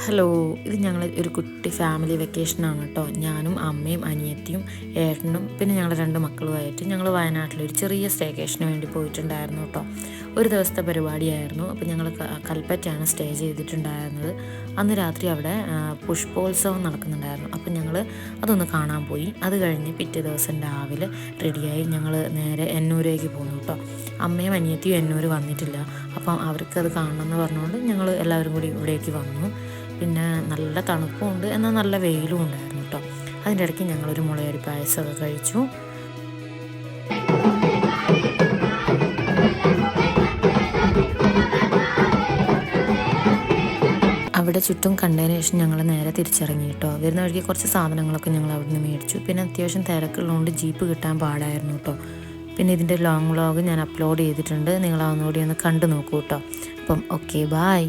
Hello, ഇത് ഞങ്ങൾ ഒരു കുട്ടി ഫാമിലി വെക്കേഷനാണ് കേട്ടോ. ഞാനും അമ്മയും അനിയത്തിയും ഏട്ടനും പിന്നെ ഞങ്ങളുടെ 2 മക്കളുമായിട്ട് ഞങ്ങൾ വയനാട്ടിലൊരു ചെറിയ സ്റ്റേക്കേഷന് വേണ്ടി പോയിട്ടുണ്ടായിരുന്നു കേട്ടോ. ഒരു ദിവസത്തെ പരിപാടിയായിരുന്നു. അപ്പോൾ ഞങ്ങൾ കൽപ്പറ്റയാണ് സ്റ്റേ ചെയ്തിട്ടുണ്ടായിരുന്നത്. അന്ന് രാത്രി അവിടെ പുഷ്പോത്സവം നടക്കുന്നുണ്ടായിരുന്നു. അപ്പം ഞങ്ങൾ അതൊന്ന് കാണാൻ പോയി. അത് കഴിഞ്ഞ് പിറ്റേ ദിവസം രാവിലെ റെഡിയായി ഞങ്ങൾ നേരെ എന്നൂരേക്ക് പോന്നു കേട്ടോ. അമ്മയും അനിയത്തിയും എന്നൂർ വന്നിട്ടില്ല. അപ്പം അവർക്കത് കാണണമെന്ന് പറഞ്ഞുകൊണ്ട് ഞങ്ങൾ എല്ലാവരും കൂടി ഇവിടേക്ക് വന്നു. പിന്നെ നല്ല തണുപ്പും ഉണ്ട്, എന്നാൽ നല്ല വെയിലും ഉണ്ടായിരുന്നു കേട്ടോ. അതിൻ്റെ ഇടയ്ക്ക് ഞങ്ങളൊരു മുളയരി പായസമൊക്കെ കഴിച്ചു. അവിടെ ചുറ്റും കണ്ടതിന് ശേഷം ഞങ്ങൾ നേരെ തിരിച്ചിറങ്ങി കേട്ടോ. വരുന്ന വഴിക്ക് കുറച്ച് സാധനങ്ങളൊക്കെ ഞങ്ങൾ അവിടെ നിന്ന് മേടിച്ചു. പിന്നെ അത്യാവശ്യം തിരക്കുള്ളതുകൊണ്ട് ജീപ്പ് കിട്ടാൻ പാടായിരുന്നു കേട്ടോ. പിന്നെ ഇതിൻ്റെ ലോങ് വ്ളോഗ് ഞാൻ അപ്ലോഡ് ചെയ്തിട്ടുണ്ട്. നിങ്ങൾ ഒന്നുകൂടി ഒന്ന് കണ്ടു നോക്കൂ കേട്ടോ. അപ്പം ഓക്കെ, ബായ്.